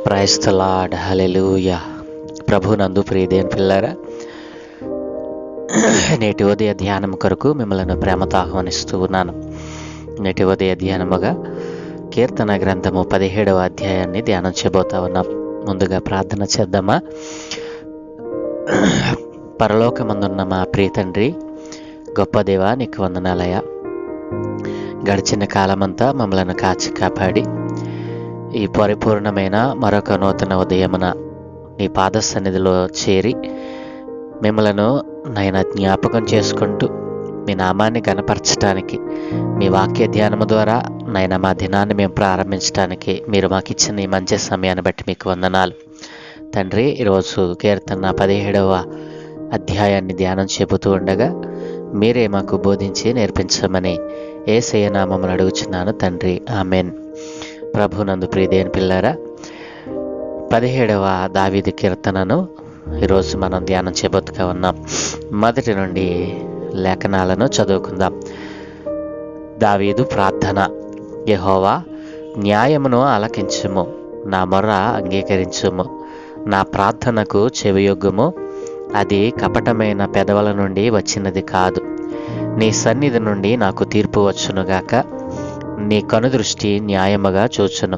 Praise the lord, హల్లెలూయా. ప్రభునందు ప్రియదేవుని పిల్లారా, నేటి ఉదయ ధ్యానం కొరకు మిమ్మల్ని ప్రేమతో ఆహ్వానిస్తూ ఉన్నాను. నేటి ఉదయ ధ్యానముగా కీర్తన గ్రంథము 17వ అధ్యాయాన్ని ధ్యానం చేయబోతా ఉన్నాం. ముందుగా ప్రార్థన చేద్దామా. పరలోకమందున్న మా ప్రియ తండ్రి, గొప్ప దేవా, నీకు వందనాలయ్యా. గడిచిన కాలమంతా మమ్మల్ని కాచి కాపాడి ఈ పరిపూర్ణమైన మరొక నూతన ఉదయమున నీ పాద సన్నిధిలో చేరి మిమ్మలను నాయన జ్ఞాపకం చేసుకుంటూ మీ నామాన్ని కనపరచడానికి, మీ వాక్య ధ్యానము ద్వారా నాయన మా దినాన్ని మేము ప్రారంభించడానికి మీరు మాకు ఇచ్చిన ఈ మంచి సమయాన్ని బట్టి మీకు వందనాలు తండ్రి. ఈరోజు కీర్తన 17వ అధ్యాయాన్ని ధ్యానం చెబుతూ ఉండగా మీరే మాకు బోధించి నేర్పించమని యేసయ్య నామమున అడుగుచున్నాను తండ్రి, ఆమెన్. ప్రభునందు ప్రియదేవుని పిల్లారా, 17వ దావీదు కీర్తనను ఈరోజు మనం ధ్యానం చేయబోతుగా ఉన్నాం. మొదటి నుండి లేఖనాలను చదువుకుందాం. దావీదు ప్రార్థన. యెహోవా, న్యాయమును ఆలకించుము, నా మొర్ర అంగీకరించుము, నా ప్రార్థనకు చెవియొగ్గుము. అది కపటమైన పెదవుల నుండి వచ్చినది కాదు. నీ సన్నిధి నుండి నాకు తీర్పు వచ్చునుగాక. నీ కనుదృష్టి న్యాయముగా చూచును.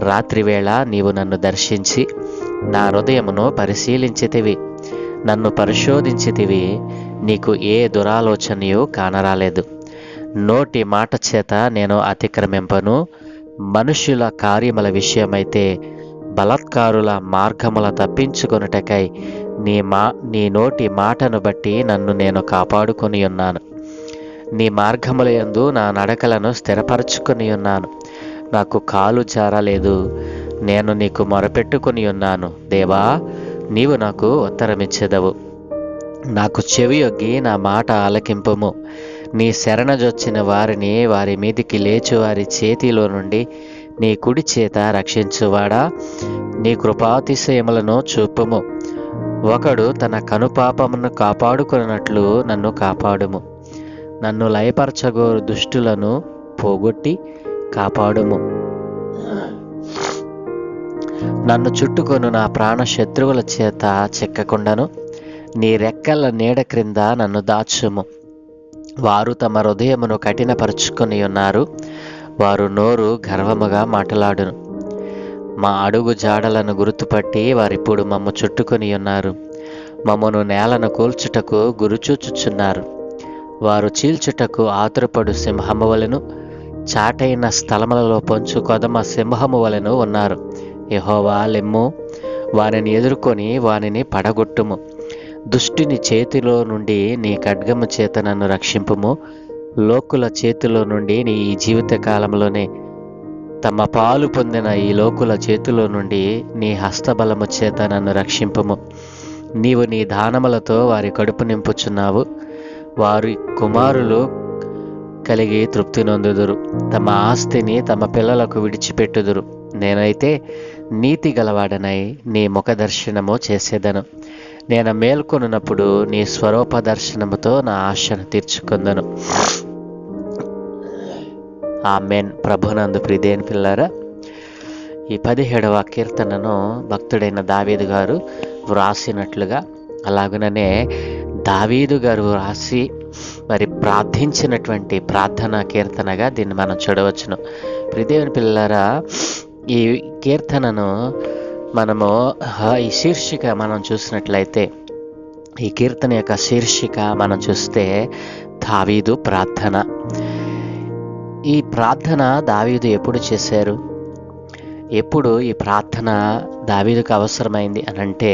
రాత్రివేళ నీవు నన్ను దర్శించి నా హృదయమును పరిశీలించితివి, నన్ను పరిశోధించితివి. నీకు ఏ దురాలోచనయు కానరాలేదు. నోటి మాట చేత నేను అతిక్రమింపను. మనుష్యుల కార్యముల విషయమైతే బలాత్కారుల మార్గముల తప్పించుకొనుటకై నీ నోటి మాటను బట్టి నన్ను నేను కాపాడుకొని ఉన్నాను. నీ మార్గముల యందు నా నడకలను స్థిరపరచుకొని ఉన్నాను. నాకు కాలు జారలేదు. నేను నీకు మొరపెట్టుకొని ఉన్నాను. దేవా, నీవు నాకు ఉత్తరమిచ్చెదవు. నాకు చెవియొగ్గి నా మాట ఆలకింపుము. నీ శరణజొచ్చిన వారిని వారి మీదికి లేచి వారి చేతిలో నుండి నీ కుడి చేత రక్షించువాడా, నీ కృపాతిశయములను చూపుము. ఒకడు తన కనుపాపమును కాపాడుకున్నట్లు నన్ను కాపాడుము. నన్ను లయపరచగోరు దుష్టులను పోగొట్టి కాపాడుము. నన్ను చుట్టుకొను నా ప్రాణ శత్రువుల చేత చిక్కకుండాను నీ రెక్కల నీడ క్రింద నన్ను దాచుము. వారు తమ హృదయమును కఠినపరుచుకొని ఉన్నారు. వారు నోరు గర్వముగా మాట్లాడును. మా అడుగు జాడలను గుర్తుపట్టి వారిప్పుడు మమ్ము చుట్టుకొని ఉన్నారు. మమ్మను నేలను కూల్చుటకు గురుచూచుచున్నారు. వారు చీల్చుటకు ఆతురపడు సింహము వలెను, చాటైన స్థలములలో పొంచు కొదమ సింహము వలెను ఉన్నారు. యెహోవా, లెమ్ము, వానిని ఎదుర్కొని వానిని పడగొట్టుము. దుష్టుని చేతిలో నుండి నీ ఖడ్గము చేత నన్ను రక్షింపుము. లోకుల చేతిలో నుండి నీ ఈ జీవిత కాలంలోనే తమ పాలు పొందిన ఈ లోకుల చేతిలో నుండి నీ హస్తబలము చేత నన్ను రక్షింపుము. నీవు నీ దానములతో వారి కడుపు నింపుచున్నావు. వారి కుమారులు కలిగి తృప్తి నొందుదురు. తమ ఆస్తిని తమ పిల్లలకు విడిచిపెట్టుదురు. నేనైతే నీతి గలవాడనై నీ ముఖ దర్శనము చేసేదను. నేను మేల్కొనున్నప్పుడు నీ స్వరూప దర్శనముతో నా ఆశను తీర్చుకుందను. ఆమెన్. ప్రభునందు ప్రియదేవుని పిల్లారా, ఈ 17వ కీర్తనను భక్తుడైన దావీదు గారు వ్రాసినట్లుగా, అలాగనే దావీదు గారు వ్రాసి మరి ప్రార్థించినటువంటి ప్రార్థనా కీర్తనగా దీన్ని మనం చూడవచ్చును. ప్రియదేవుని పిల్లారా, ఈ కీర్తనను మనము ఈ శీర్షిక మనం చూసినట్లయితే, ఈ కీర్తన యొక్క శీర్షిక మనం చూస్తే దావీదు ప్రార్థన. ఈ ప్రార్థన దావీదు ఎప్పుడు చేశారు? ఎప్పుడు ఈ ప్రార్థన దావీదుకు అవసరమైంది అనంటే,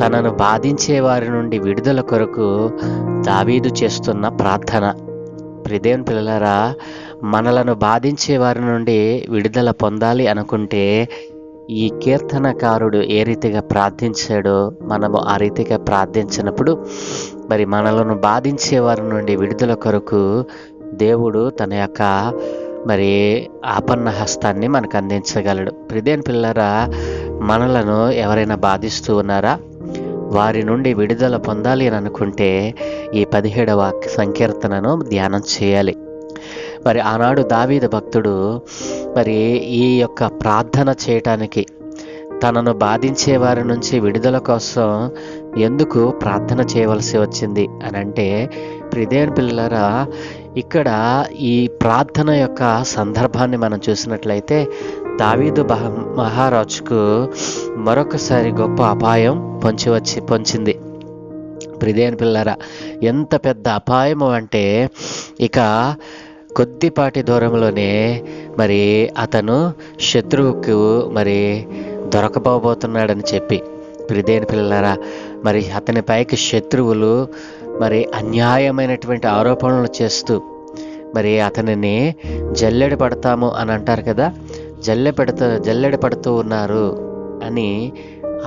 తనను బాధించే వారి నుండి విడుదల కొరకు దావీదు చేస్తున్న ప్రార్థన. ప్రియదేవుని పిల్లలారా, మనలను బాధించే వారి నుండి విడుదల పొందాలి అనుకుంటే ఈ కీర్తనకారుడు ఏ రీతిగా ప్రార్థించాడో మనము ఆ రీతిగా ప్రార్థించినప్పుడు మరి మనలను బాధించే వారి నుండి విడుదల కొరకు దేవుడు తన యొక్క మరి ఆపన్న హస్తాన్ని మనకు అందించగలడు. ప్రియదేవుని పిల్లరా, మనలను ఎవరైనా బాధిస్తూ ఉన్నారా? వారి నుండి విడుదల పొందాలి అని అనుకుంటే ఈ 17వ సంకీర్తనను ధ్యానం చేయాలి. మరి ఆనాడు దావీదు భక్తుడు మరి ఈ యొక్క ప్రార్థన చేయటానికి, తనను బాధించే వారి నుంచి విడుదల కోసం ఎందుకు ప్రార్థన చేయవలసి వచ్చింది అని అంటే, ప్రియదేవుని పిల్లలారా, ఇక్కడ ఈ ప్రార్థన యొక్క సందర్భాన్ని మనం చూసినట్లయితే దావీదు మహారాజుకు మరొకసారి గొప్ప అపాయం పొంచింది. ప్రియదేవుని పిల్లలారా, ఎంత పెద్ద అపాయము అంటే, ఇక కొద్దిపాటి దూరంలోనే మరి అతను శత్రువుకు మరి దొరకబోతున్నాడని చెప్పి, ప్రియదేవుని పిల్లలారా, మరి అతని పైకి శత్రువులు మరి అన్యాయమైనటువంటి ఆరోపణలు చేస్తూ మరి అతనిని జల్లెడ పడతాము అని అంటారు కదా, జల్లెడ పడుతూ ఉన్నారు అని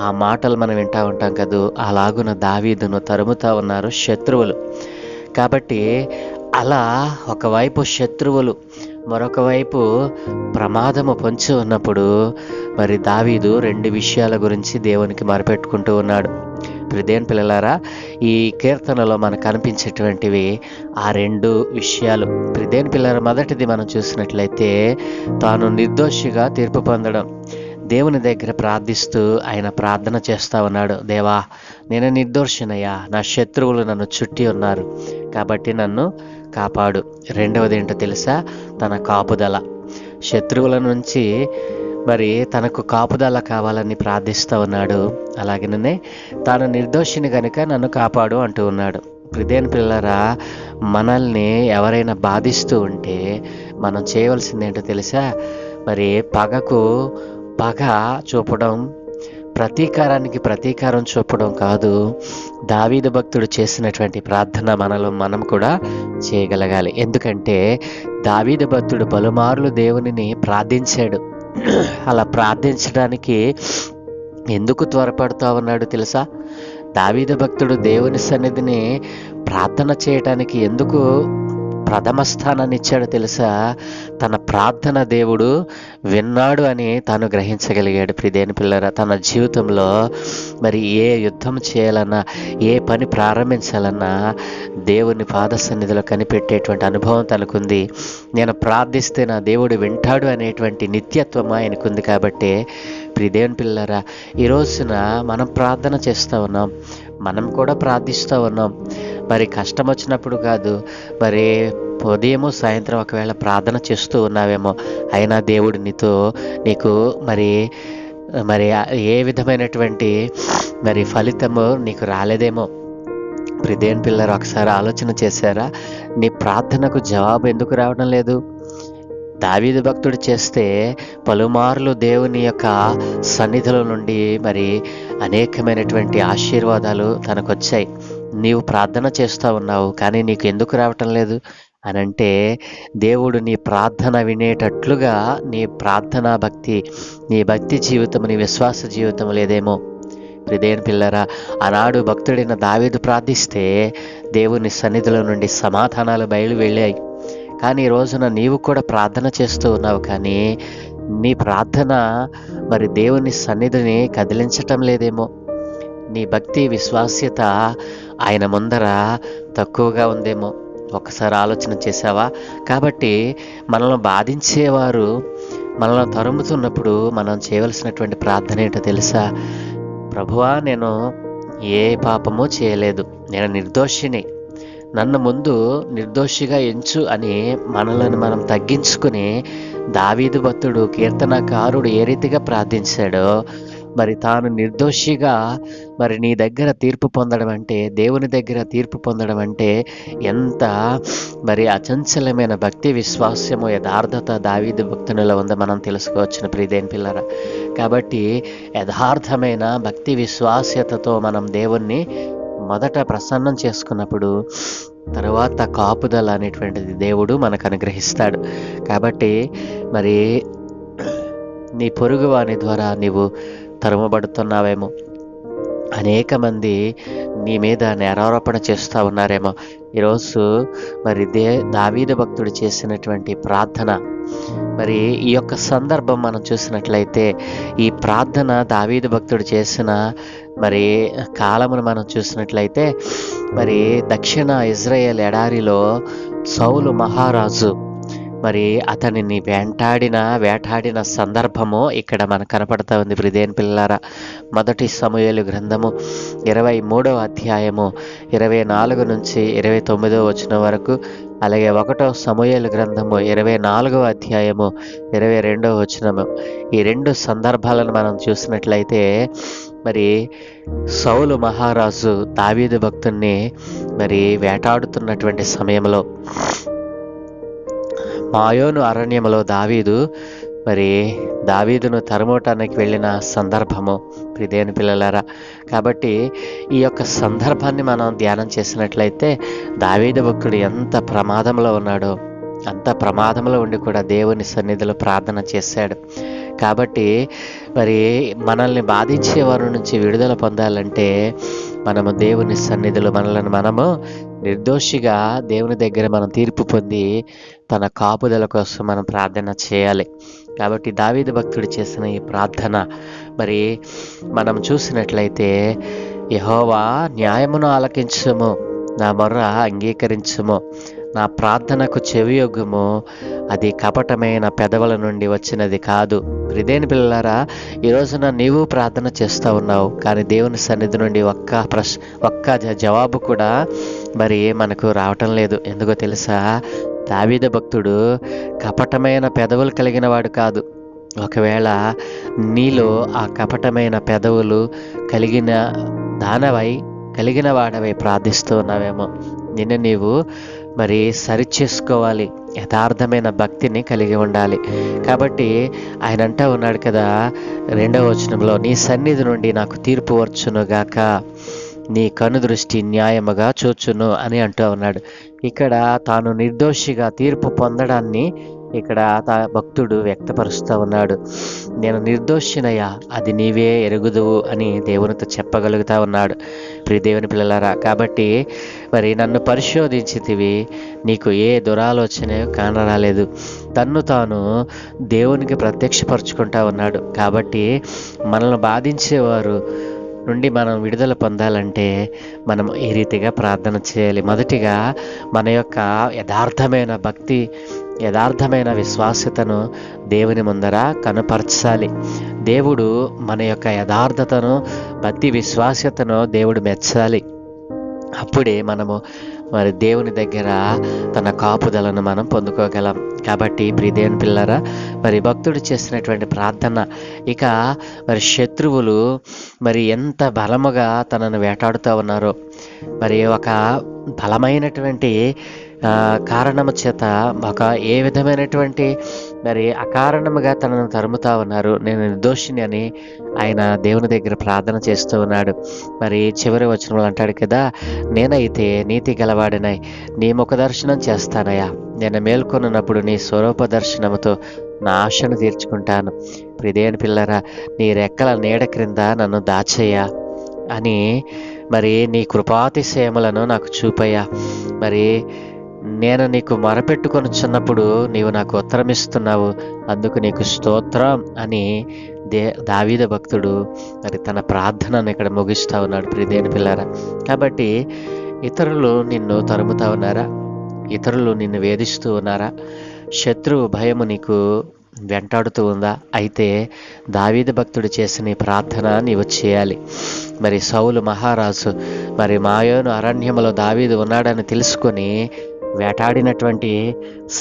ఆ మాటలు మనం వింటూ ఉంటాం కదా. అలాగున దావీదును తరుముతా ఉన్నారు శత్రువులు. కాబట్టి అలా ఒకవైపు శత్రువులు, మరొక వైపు ప్రమాదము పొంచి ఉన్నప్పుడు మరి దావీదు 2 విషయాల గురించి దేవునికి మొరపెట్టుకుంటూ ఉన్నాడు. ప్రియదేవుని పిల్లలారా, ఈ కీర్తనలో మనకు కనిపించేటువంటివి ఆ 2 విషయాలు. ప్రియదేవుని పిల్లలారా, మొదటిది మనం చూసినట్లయితే తాను నిర్దోషిగా తీర్పు పొందడం. దేవుని దగ్గర ప్రార్థిస్తూ ఆయన ప్రార్థన చేస్తూ ఉన్నాడు. దేవా, నేను నిర్దోషినయ్యా, నా శత్రువులు నన్ను చుట్టి ఉన్నారు కాబట్టి నన్ను కాపాడు. రెండవది ఏంటో తెలుసా? తన కాపుదల. శత్రువుల నుంచి మరి తనకు కాపుదల కావాలని ప్రార్థిస్తూ ఉన్నాడు. అలాగనే తాను నిర్దోషిని కనుక నన్ను కాపాడు అంటూ ఉన్నాడు. ప్రియదేవుని పిల్లలారా, మనల్ని ఎవరైనా బాధిస్తూ ఉంటే మనం చేయవలసింది ఏంటో తెలుసా? మరి పగకు పగ చూపడం, ప్రతీకారానికి ప్రతీకారం చూపడం కాదు. దావీదు భక్తుడు చేసినటువంటి ప్రార్థన మనం కూడా చేయగలగాలి. ఎందుకంటే దావీదు భక్తుడు పలుమార్లు దేవునిని ప్రార్థించాడు. అలా ప్రార్థించడానికి ఎందుకు త్వరపడుతూ ఉన్నాడు తెలుసా? దావీదు భక్తుడు దేవుని సన్నిధిని ప్రార్థన చేయటానికి ఎందుకు ప్రథమ స్థానాన్ని ఇచ్చాడు తెలుసా? తన ప్రార్థన దేవుడు విన్నాడు అని తాను గ్రహించగలిగాడు. ప్రియదేవుని పిల్లరా, తన జీవితంలో మరి ఏ యుద్ధం చేయాలన్నా, ఏ పని ప్రారంభించాలన్నా దేవుని పాద సన్నిధిలో కనిపెట్టేటువంటి అనుభవం తనకుంది. నేను ప్రార్థిస్తే నా దేవుడు వింటాడు అనేటువంటి నిత్యత్వం ఆయనకుంది. కాబట్టి ప్రియదేవుని పిల్లరా, ఈ రోజున మనం ప్రార్థన చేస్తూ ఉన్నాం, మనం కూడా ప్రార్థిస్తూ ఉన్నాం. మరి కష్టం వచ్చినప్పుడు కాదు, మరి ఉదయము సాయంత్రం ఒకవేళ ప్రార్థన చేస్తూ ఉన్నావేమో, అయినా దేవుడు నీకు మరి మరి ఏ విధమైనటువంటి మరి ఫలితము నీకు రాలేదేమో. ప్రియదేవుని పిల్లలు, ఒకసారి ఆలోచన చేశారా? నీ ప్రార్థనకు జవాబు ఎందుకు రావడం లేదు? దావీదు భక్తుడు చేస్తే పలుమార్లు దేవుని యొక్క సన్నిధిలో నుండి మరి అనేకమైనటువంటి ఆశీర్వాదాలు తనకొచ్చాయి. నీవు ప్రార్థన చేస్తూ ఉన్నావు, కానీ నీకు ఎందుకు రావటం లేదు అని అంటే, దేవుడు నీ ప్రార్థన వినేటట్లుగా నీ ప్రార్థనా భక్తి, నీ భక్తి జీవితం, నీ విశ్వాస జీవితం లేదేమో. ప్రియదేవుని పిల్లరా, ఆనాడు భక్తుడైన దావీదు ప్రార్థిస్తే దేవుని సన్నిధిలో నుండి సమాధానాలు బయలు వెళ్ళాయి. కానీ ఈ రోజున నీవు కూడా ప్రార్థన చేస్తూ ఉన్నావు, కానీ నీ ప్రార్థన మరి దేవుని సన్నిధిని కదిలించటం లేదేమో. నీ భక్తి విశ్వాస్యత ఆయన ముందర తక్కువగా ఉందేమో. ఒకసారి ఆలోచన చేసావా? కాబట్టి మనల్ని బాధించేవారు మనల్ని తరుముతున్నప్పుడు మనం చేయవలసినటువంటి ప్రార్థన ఏంటో తెలుసా? ప్రభువా, నేను ఏ పాపమూ చేయలేదు, నేను నిర్దోషిని, నన్ను ముందు నిర్దోషిగా ఎంచు అని మనలను మనం తగ్గించుకుని, దావీదు భక్తుడు కీర్తనకారుడు ఏ రీతిగా ప్రార్థించాడో, మరి తాను నిర్దోషిగా మరి నీ దగ్గర తీర్పు పొందడం అంటే, దేవుని దగ్గర తీర్పు పొందడం అంటే ఎంత మరి అచంచలమైన భక్తి విశ్వాసము, యథార్థత దావీదు భక్తునిలో ఉందో మనం తెలుసుకోవచ్చును ప్రియదేవుని పిల్లరా. కాబట్టి యథార్థమైన భక్తి విశ్వాస్యతతో మనం దేవుణ్ణి మొదట ప్రసన్నం చేసుకున్నప్పుడు తర్వాత కాపుదల అనేటువంటిది దేవుడు మనకు అనుగ్రహిస్తాడు. కాబట్టి మరి నీ పొరుగు వాని ద్వారా నీవు తరుమబడుతున్నావేమో, అనేక మంది నీ మీద నేరారోపణ చేస్తూ ఉన్నారేమో. ఈరోజు మరి దావీదు భక్తుడు చేసినటువంటి ప్రార్థన, మరి ఈ యొక్క సందర్భం మనం చూసినట్లయితే, ఈ ప్రార్థన దావీదు భక్తుడు చేసిన మరి కాలమును మనం చూసినట్లయితే మరి దక్షిణ ఇజ్రాయేల్ ఎడారిలో సౌలు మహారాజు మరి అతనిని వేటాడిన సందర్భము ఇక్కడ మనకు కనపడతా ఉంది. ప్రియదేని పిల్లలారా, మొదటి సమూయేలు గ్రంథము 23వ అధ్యాయము 24 నుంచి 29వ వచనం వరకు, అలాగే 1వ సమూయేలు గ్రంథము 24వ అధ్యాయము 22వ వచనము, ఈ రెండు సందర్భాలను మనం చూసినట్లయితే మరి సౌలు మహారాజు దావీదు భక్తుణ్ణి మరి వేటాడుతున్నటువంటి సమయంలో మాయోను అరణ్యములో దావీదును తరుమోటానికి వెళ్ళిన సందర్భము ప్రియదేని పిల్లలారా. కాబట్టి ఈ యొక్క సందర్భాన్ని మనం ధ్యానం చేసినట్లయితే దావీదు భక్తుడు ఎంత ప్రమాదంలో ఉన్నాడో, అంత ప్రమాదంలో ఉండి కూడా దేవుని సన్నిధిలో ప్రార్థన చేశాడు. కాబట్టి మరి మనల్ని బాధించే వారి నుంచి విడుదల పొందాలంటే మనము దేవుని సన్నిధిలో మనము నిర్దోషిగా దేవుని దగ్గర మనం తీర్పు పొంది తన కాపుదల కోసం మనం ప్రార్థన చేయాలి. కాబట్టి దావీదు భక్తుడు చేసిన ఈ ప్రార్థన మరి మనం చూసినట్లయితే, యెహోవా న్యాయమును ఆలకించుము, నా మొర్ర అంగీకరించుము, నా ప్రార్థనకు చెవియొగ్గుము, అది కపటమైన పెదవుల నుండి వచ్చినది కాదు. ప్రియదేని పిల్లలారా, ఈ రోజున నీవు ప్రార్థన చేస్తూ ఉన్నావు, కానీ దేవుని సన్నిధి నుండి ఒక్క జవాబు కూడా మరి మనకు రావటం లేదు. ఎందుకో తెలుసా? దావీదు భక్తుడు కపటమైన పెదవులు కలిగిన వాడు కాదు. ఒకవేళ నీలో ఆ కపటమైన పెదవులు కలిగిన వాడవై ప్రార్థిస్తూ ఉన్నావేమో, నిన్ను నీవు మరి సరిచేసుకోవాలి. యథార్థమైన భక్తిని కలిగి ఉండాలి. కాబట్టి ఆయన అంటూ ఉన్నాడు కదా 2వ వచనంలో, నీ సన్నిధి నుండి నాకు తీర్పు వచ్చునుగాక, నీ కనుదృష్టి న్యాయముగా చూచును అని అంటూ ఉన్నాడు. ఇక్కడ తాను నిర్దోషిగా తీర్పు పొందడాన్ని ఇక్కడ భక్తుడు వ్యక్తపరుస్తూ ఉన్నాడు. నేను నిర్దోషినయ్యా, అది నీవే ఎరుగుదువు అని దేవునితో చెప్పగలుగుతా ఉన్నాడు. ప్రియ దేవుని పిల్లలారా, కాబట్టి మరి నన్ను పరిశోధించితివి, నీకు ఏ దురాలోచన కానరాలేదు. తన్ను తాను దేవునికి ప్రత్యక్షపరుచుకుంటా ఉన్నాడు. కాబట్టి మనల్ని బాధించేవారు నుండి మనం విడుదల పొందాలంటే మనం ఈ రీతిగా ప్రార్థన చేయాలి. మొదటిగా మన యొక్క యథార్థమైన విశ్వాస్యతను దేవుని ముందర కనపరచాలి. దేవుడు మన యొక్క యథార్థతను, భక్తి విశ్వాస్యతను దేవుడు మెచ్చాలి. అప్పుడే మనము మరి దేవుని దగ్గర తన కాపుదలను మనం పొందుకోగలం. కాబట్టి ప్రియదేని పిల్లరా, మరి భక్తుడు చేసినటువంటి ప్రార్థన, ఇక మరి శత్రువులు మరి ఎంత బలముగా తనను వేటాడుతూ ఉన్నారో, మరి ఒక బలమైనటువంటి కారణము చేత ఏ విధమైనటువంటి మరి అకారణముగా తనను తరుముతా ఉన్నారు. నేను నిర్దోషిని అని ఆయన దేవుని దగ్గర ప్రార్థన చేస్తూ ఉన్నాడు. మరి చివరి వచనంలో అంటాడు కదా, నేనైతే నీతి గలవాడినై నీ ముఖ దర్శనం చేస్తానయ్యా, నేను మేల్కొన్నప్పుడు నీ స్వరూప దర్శనముతో నా ఆశను తీర్చుకుంటాను. ప్రియదేని పిల్లరా, నీ రెక్కల నీడ క్రింద నన్ను దాచయ్యా అని మరి నీ కృపాతిశయములను నాకు చూపయ్యా. మరి నేను నీకు మొరపెట్టుకొనుచున్నప్పుడు నీవు నాకు ఉత్తరమిస్తున్నావు, అందుకు నీకు స్తోత్రం అని దావీదు భక్తుడు మరి తన ప్రార్థనను ఇక్కడ ముగిస్తూ ఉన్నాడు. ప్రియదేని పిల్లరా, కాబట్టి ఇతరులు నిన్ను తరుముతా ఉన్నారా? ఇతరులు నిన్ను వేధిస్తూ ఉన్నారా? శత్రువు భయము నీకు వెంటాడుతూ ఉందా? అయితే దావీదు భక్తుడు చేసిన ప్రార్థన నీవు చేయాలి. మరి సౌలు మహారాజు మరి మాయోను అరణ్యములో దావీదు ఉన్నాడని తెలుసుకొని వేటాడినటువంటి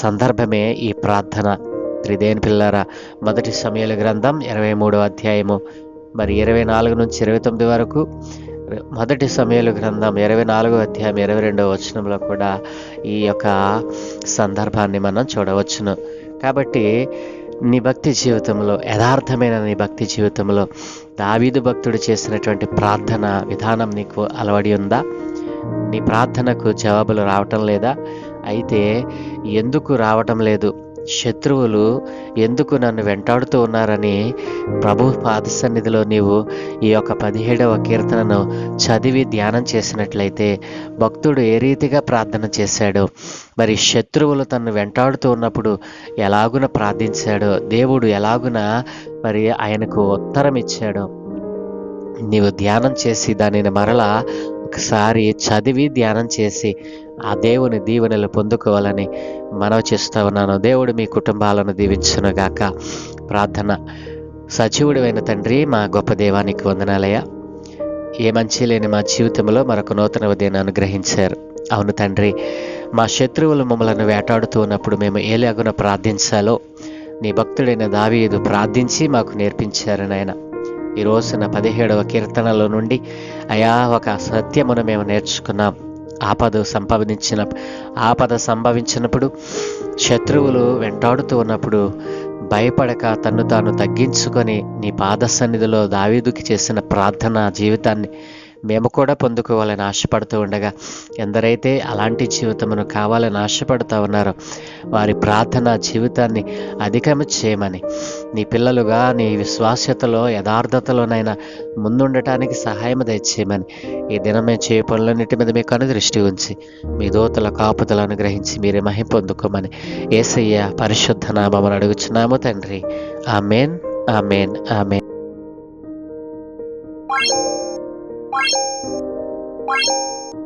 సందర్భమే ఈ ప్రార్థన. ప్రియదేని పిల్లరా, మొదటి సమూయేలు గ్రంథం 23వ అధ్యాయము మరి 24 నుంచి 29 వరకు, మొదటి సమూయేలు గ్రంథం 24వ అధ్యాయం 22వ వచనంలో కూడా ఈ యొక్క సందర్భాన్ని మనం చూడవచ్చును. కాబట్టి నీ భక్తి జీవితంలో, యథార్థమైన నీ భక్తి జీవితంలో దావీదు భక్తుడు చేసినటువంటి ప్రార్థన విధానం నీకు అలవడి ఉందా? నీ ప్రార్థనకు జవాబులు రావటం లేదా? అయితే ఎందుకు రావటం లేదు? శత్రువులు ఎందుకు నన్ను వెంటాడుతూ ఉన్నారని ప్రభు పాద సన్నిధిలో నీవు ఈ యొక్క 17వ కీర్తనను చదివి ధ్యానం చేసినట్లయితే భక్తుడు ఏ రీతిగా ప్రార్థన చేశాడో, మరి శత్రువులు తనను వెంటాడుతూ ఉన్నప్పుడు ఎలాగున ప్రార్థించాడో, దేవుడు ఎలాగున మరి ఆయనకు ఉత్తరం ఇచ్చాడో నీవు ధ్యానం చేసి దానిని మరలా ఒకసారి చదివి ధ్యానం చేసి ఆ దేవుని దీవెనలు పొందుకోవాలని మనవి చేస్తూ ఉన్నాను. దేవుడు మీ కుటుంబాలను దీవించునుగాక. ప్రార్థన. సజీవుడైన తండ్రి, మా గొప్ప దేవానికి వందనాలయ్యా. ఏ మంచి లేని మా జీవితంలో మరొక నూతన ఉదయాన్ని అనుగ్రహించారు. అవును తండ్రి, మా శత్రువులు మమ్మల్ని వేటాడుతూ ఉన్నప్పుడు మేము ఏలాగున ప్రార్థించాలో నీ భక్తుడైన దావీదు ప్రార్థించి మాకు నేర్పించారు నాయన. ఈ రోజున 17వ కీర్తనలో నుండి అయా ఒక సత్యమును మేము నేర్చుకున్నాం. ఆపద సంభవించినప్పుడు, శత్రువులు వెంటాడుతూ ఉన్నప్పుడు భయపడక తన్ను తాను తగ్గించుకొని నీ పాద సన్నిధిలో దావీదుకి చేసిన ప్రార్థన జీవితాన్ని మేము కూడా పొందుకోవాలని ఆశపడుతూ ఉండగా, ఎందరైతే అలాంటి జీవితమును కావాలని ఆశపడుతూ ఉన్నారో వారి ప్రార్థన జీవితాన్ని అధికము చేయమని, నీ పిల్లలుగా నీ విశ్వాస్యతలో యథార్థతలోనైనా ముందుండటానికి సహాయం దయచేయమని, ఈ దినమే చేయ పనులన్నిటి మీద మీ కనుదృష్టి ఉంచి మీ దూతల కాపుదలు అనుగ్రహించి మీరే మహిమ పొందుకోమని యేసయ్య పరిశుద్ధ నామమున అడుగుచున్నాము తండ్రి. ఆమేన్, ఆమేన్, ఆమేన్. Thank you.